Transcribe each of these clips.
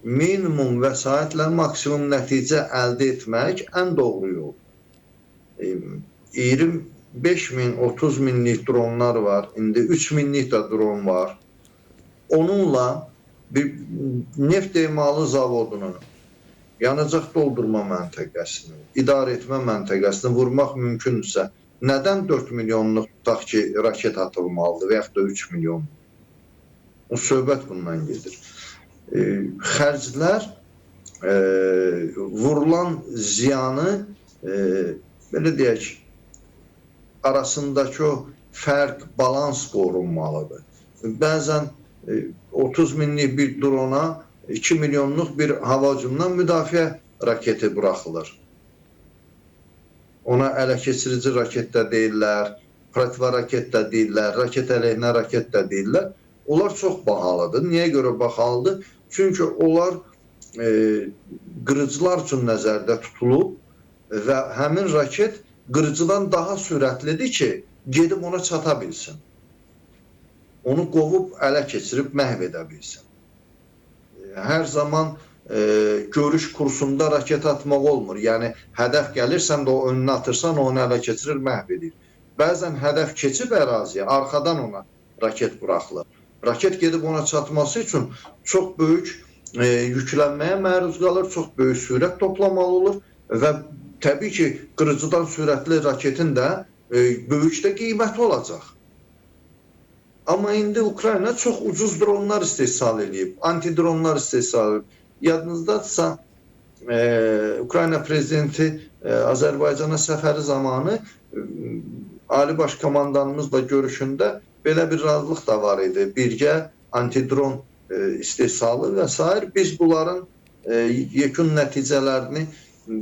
minimum vəsaitlə maksimum nəticə əldə etmək ən doğru yol. 25 min, 30 minlik dronlar var. İndi 3 minlik də dron var. Onunla bir neft emalı zavodunun yanacaq doldurma məntəqəsini, idarə etmə məntəqəsini vurmaq mümkünsə, nədən 4 milyonluq tutaq ki, raket atılmalıdır və yaxud da 3 milyon? O söhbət bundan gedir. Xərclər vurulan ziyanı belə deyək, arasındakı o fərq, balans qorunmalıdır. Bəzən 30 minlik bir drona 2 milyonluq bir hava hücumundan müdafiə raketi buraxılır. Ona ələ keçirici raket də deyirlər, protiva raket də deyirlər, raket əleyhinə raket də deyirlər. Onlar çox bahalıdır. Niyə görə bahalıdır? Çünki onlar qırıcılar üçün nəzərdə tutulub və həmin raket qırıcıdan daha sürətlidir ki, gedib ona çata bilsin. Onu qovub ələ keçirib məhv edə bilsin. Hər zaman görüş kursunda raket atmaq olmur. Yəni, hədəf gəlirsən də o önünə atırsan, onu ələ keçirir, məhv edir. Bəzən hədəf keçib əraziyə, arxadan ona raket buraxılır. Raket gedib ona çatması üçün çox böyük yüklənməyə məruz qalır, çox böyük sürət toplamalı olur və təbii ki, qırıcıdan sürətli raketin də böyük də qiyməti olacaq. Amma indi Ukrayna çox ucuz dronlar istehsal edib, antidronlar istehsal edib. Yadınızdadırsa, Ukrayna prezidenti Azərbaycana səfəri zamanı Ali Baş Komandanımızla görüşündə belə bir razılıq da var idi. Birgə antidron istehsalı və s. Biz bunların yekun nəticələrini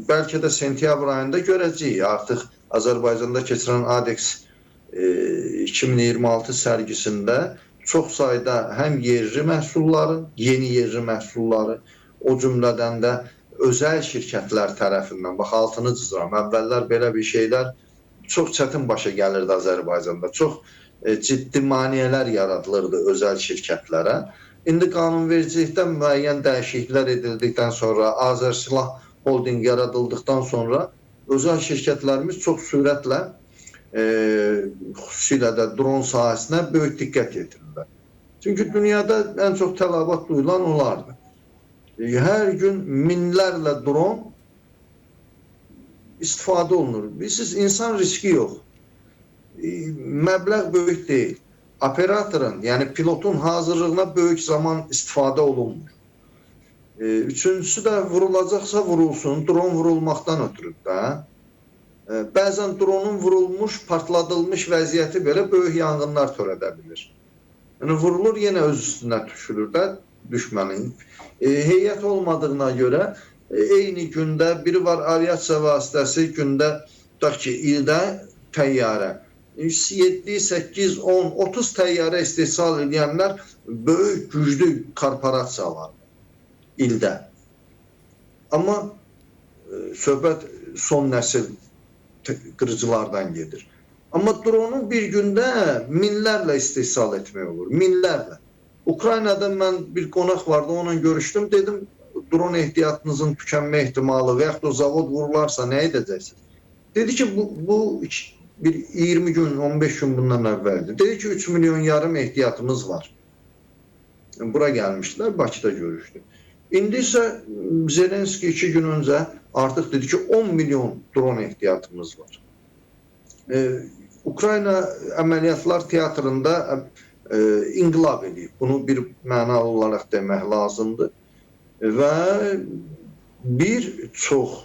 bəlkə də sentyabr ayında görəcəyik. Artıq Azərbaycanda keçirən ADEX 2026 sərgisində çox sayda həm yerli məhsulları, yeni yerli məhsulları, o cümlədən də özəl şirkətlər tərəfindən, bax altını cızıram, əvvəllər belə bir şeylər çox çətin başa gəlirdi Azərbaycanda, çox ciddi maneələr yaradılırdı özəl şirkətlərə. İndi qanunvericilikdə müəyyən dəyişikliklər edildikdən sonra, Azərsilah Holding yaradıldıqdan sonra özəl şirkətlərimiz çox sürətlə xüsusilə də dron sahəsinə böyük diqqət yetirirlər. Çünki dünyada ən çox tələbat duyulan onlardır. Hər gün minlərlə dron istifadə olunur. Bilirsiniz, insan riski yox. Məbləğ böyük deyil. Operatorun, yəni pilotun hazırlığına böyük zaman istifadə olunmur. Üçüncüsü də vurulacaqsa vurulsun, dron vurulmaqdan ötürüb də. Bəzən dronun vurulmuş, partladılmış vəziyyəti belə böyük yanğınlar törədə bilir. Yəni, vurulur, yenə öz üstünə düşülür də düşmənin. Heyət olmadığına görə eyni gündə biri var aviasiya vasitəsi gündə tutaq ki, ildə təyyarə 7, 8, 10, 30 təyyarə istehsal edənlər böyük, güclü korporasiyalar ildə. Amma söhbət son nəsil qırıcılardan gedir. Amma dronu bir gündə minlərlə istehsal etmək olur, minlərlə. Ukraynada mən bir qonaq vardı, onunla görüşdüm, dedim, dron ehtiyatınızın tükənmə ehtimalı və yaxud o zavod vurularsa nə edəcəksiniz? Dedi ki, bu bir 20 gün, 15 gün bundan əvvəldir. Dedi ki, 3 milyon yarım ehtiyatımız var. Bura gəlmişdilər, Bakıda görüşdü. İndi isə Zelenski 2 gün öncə artıq dedi ki, 10 milyon dron ehtiyatımız var. Ukrayna əməliyyatlar teatrında inqilab edib. Bunu bir mənalı olaraq demək lazımdır. Və bir çox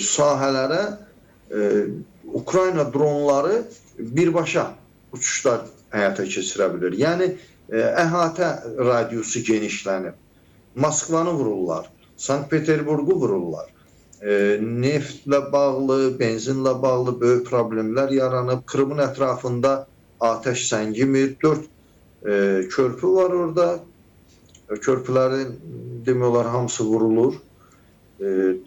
sahələrə Ukrayna dronları birbaşa uçuşlar həyata keçirə bilir. Yəni, əhatə radiusu genişlənib. Moskvanı vururlar, Sankt-Peterburgu vururlar. Neftlə bağlı, benzinlə bağlı böyük problemlər yaranıb. Krımın ətrafında atəş səngimir. 4 körpü var orada. Körpülərin demək olar hamısı vurulur.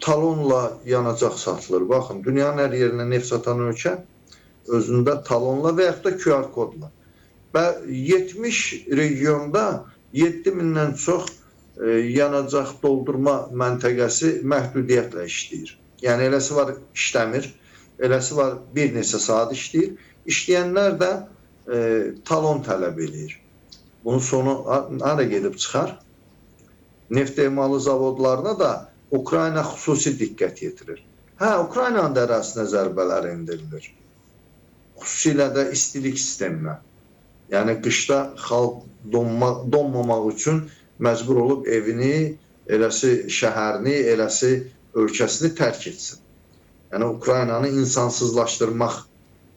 Talonla yanacaq satılır. Baxın, dünyanın hər yerinə neft satan ölkə özündə talonla və yaxud da QR kodla. Və 70 regionda 7000-dən çox yanacaq doldurma məntəqəsi məhdudiyyətlə işləyir. Yəni eləsi var işləmir, eləsi var bir neçə saat işləyir. İşləyənlər də talon tələb edir. Bunun sonu hara gedib çıxar? Neft emalı zavodlarına da Ukrayna xüsusi diqqət yetirir. Ukraynanın da ərazisinə zərbələr indirilir. Xüsusilə də istilik sisteminə. Yəni qışda xalq donmamaq üçün məcbur olub evini, eləsi şəhərini, eləsi ölkəsini tərk etsin. Yəni Ukraynanı insansızlaşdırmaq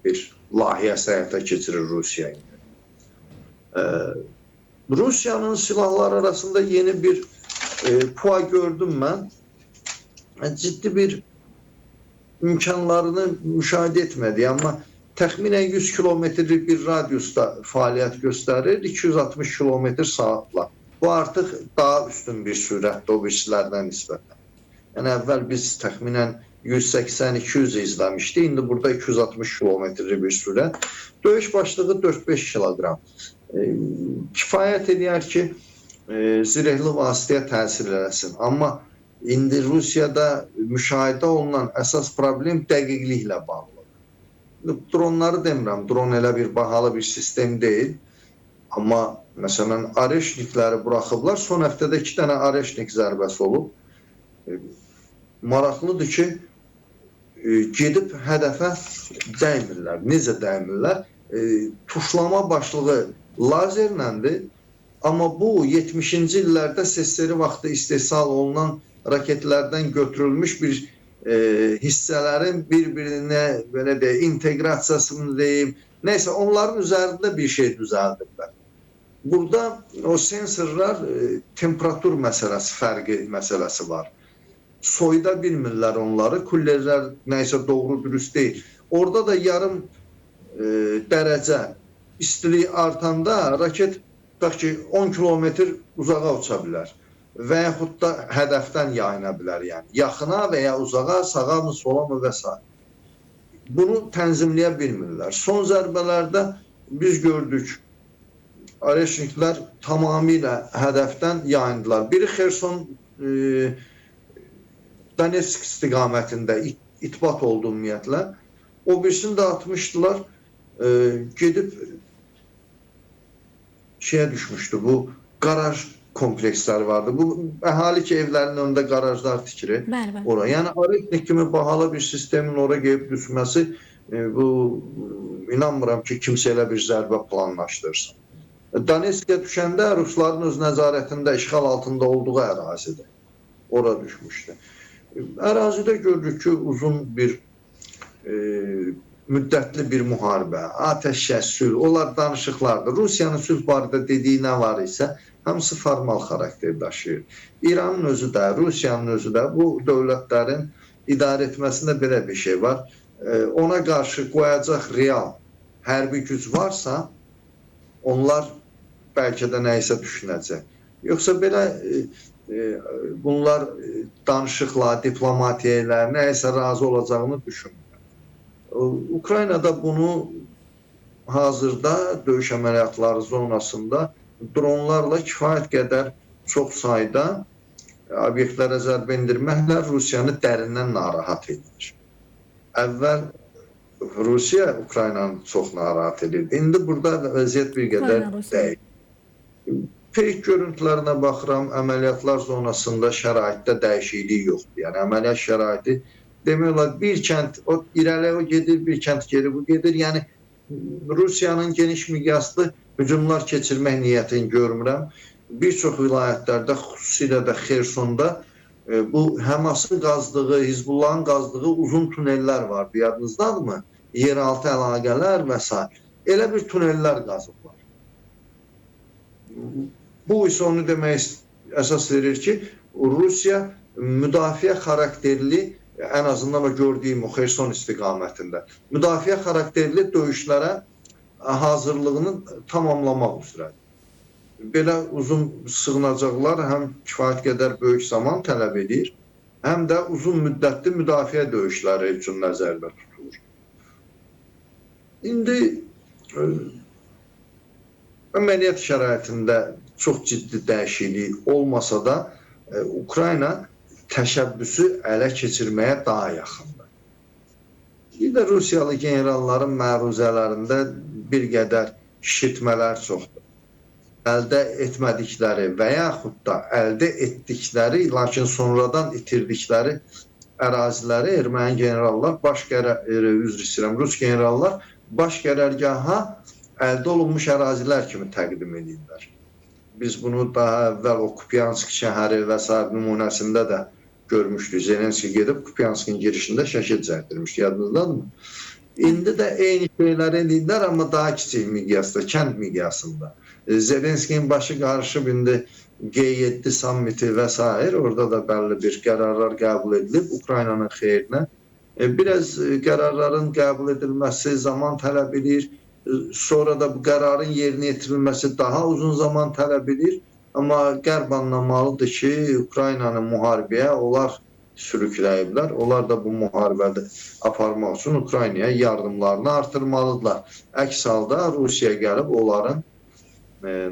bir layihəsi həyata keçirir Rusiya indi. Rusiyanın silahları arasında yeni bir pua gördüm mən. Ciddi bir imkanlarını müşahidə etmədi, amma təxminən 100 kilometrlik bir radiusda fəaliyyət göstərir, 260 kilometr saatla. Bu artıq daha üstün bir sürətdə o birisilərdən nisbətən. Yəni əvvəl biz təxminən 180-200 izləmişdik, indi burada 260 kilometrlik bir sürət. Döyüş başlığı 4-5 kiloqram. Kifayət edir ki, zirehli vasitəyə təsir eləsin. Amma indi Rusiyada müşahidə olunan əsas problem dəqiqliklə bağlıdır. Dronları demirəm, dron elə bir bahalı bir sistem deyil. Amma məsələn, Areşnikləri buraxıblar. Son həftədə 2 dənə Areşnik zərbəsi olub. Maraqlıdır ki, gedib hədəfə dəymirlər. Necə dəymirlər? Tuşlama başlığı lazerləndir. Amma bu 70-ci illərdə SSR vaxtı istehsal olunan raketlərdən götürülmüş bir hissələrin bir-birinə belə deyək, inteqrasiyasını deyim, neysə onların üzərində bir şey düzəldiblər. Burada o sensorlar temperatur məsələsi, fərqi məsələsi var. Soyuda bilmirlər onları, kullerlər neysə doğru dürüst deyil. Orada da yarım dərəcə istilik artanda raket tutaq ki 10 kilometr uzağa uça bilər və yaxud da hədəfdən yayına bilər, yəni yaxına və ya uzağa, sağa mı, sola mı və s. Bunu tənzimləyə bilmirlər. Son zərbələrdə biz gördük, Areşniklər tamamilə hədəfdən yayındılar. Biri Xerson, Donetsk istiqamətində itbat oldu ümumiyyətlə. O birisini də atmışdılar, gedib şeye düşmüştü, bu garaj kompleksləri vardı. Bu əhali ki evlərin önündə garajlar tikirir. Oraya. Yəni Areşnik kimi bahalı bir sistemin oraya gelib düşməsi, bu inanmıram ki kimsə elə bir zərbə planlaşdırsın. Donetskə düşəndə Rusların öz nəzarətində, işğal altında olduğu ərazidir. Ora düşmüşdü. Ərazidə gördük ki, uzun bir müddətli bir müharibə, atəşkəs, sülh, onlar danışıqlardır. Rusiyanın sülh barədə dediyi nə var isə, hamısı formal xarakter daşıyır. İranın özü də, Rusiyanın özü də bu dövlətlərin idarə etməsində belə bir şey var. Ona qarşı qoyacaq real hərbi güc varsa, onlar bəlkə də nəysə düşünəcək. Yoxsa belə bunlar danışıqla, diplomatiya ilə nəysə razı olacağını düşünmür. Ukraynada bunu hazırda döyüş əməliyyatları zonasında dronlarla kifayət qədər çox sayda obyektlərə zərbə endirməklə Rusiyanı dərindən narahat edir. Əvvəl Rusiya Ukraynanı çox narahat edirdi. İndi burada vəziyyət bir qədər deyil. Fake görüntülərinə baxıram, əməliyyatlar zonasında şəraitdə dəyişiklik yoxdur. Yəni əməliyyat şəraiti demək olar bir kənd irəli o gedir, bir kənd geri bu gedir. Yəni Rusiyanın geniş miqyaslı hücumlar keçirmək niyyətini görmürəm. Bir çox vilayətlərdə, xüsusilə də Xersonda bu Həmasın qazdığı, Hizbullahın qazdığı uzun tunellər vardı. Yadınızdadırmı? Yeraltı əlaqələr və s. Elə bir tunellər qazıblar. Bu isə onu demək əsas verir ki, Rusiya müdafiə xarakterli, ən azından o gördüyüm o Xerson istiqamətində müdafiə xarakterli döyüşlərə hazırlığını tamamlamaq üzrədir. Belə uzun sığınacaqlar həm kifayət qədər böyük zaman tələb edir, həm də uzun müddətli müdafiə döyüşləri üçün nəzərdə tutulur. İndi əməliyyat şəraitində çox ciddi dəyişiklik olmasa da Ukrayna təşəbbüsü ələ keçirməyə daha yaxındır. Bir də Rusiyalı generalların məruzələrində bir qədər şişirtmələr çoxdur. Əldə etmədikləri və yaxud da əldə etdikləri, lakin sonradan itirdikləri əraziləri erməni generallar, Rus generallar baş qərargaha əldə olunmuş ərazilər kimi təqdim edirlər. Biz bunu daha əvvəl o Kupiansk şəhəri və s. nümunəsində də görmüşdük. Zelenski gedib Kupianskın girişində şəkil çəkdirmişdi, yadınızdadırmı? İndi də eyni şeyləri edirlər, amma daha kiçik miqyasda, kənd miqyasında. Zelenskinin başı qarışıb indi G7 sammiti və s. orada da bəlli bir qərarlar qəbul edilib Ukraynanın xeyrinə. Biraz qərarların qəbul edilməsi zaman tələb edir. Sonra da bu qərarın yerinə yetirilməsi daha uzun zaman tələb edir. Amma Qərb anlamalıdır ki, Ukraynanı müharibəyə onlar sürükləyiblər. Onlar da bu müharibədə aparmaq üçün Ukraynaya yardımlarını artırmalıdırlar. Əks halda Rusiya gəlib onların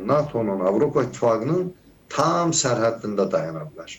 NATO'nun, Avropa İttifaqının tam sərhəddində dayana bilər.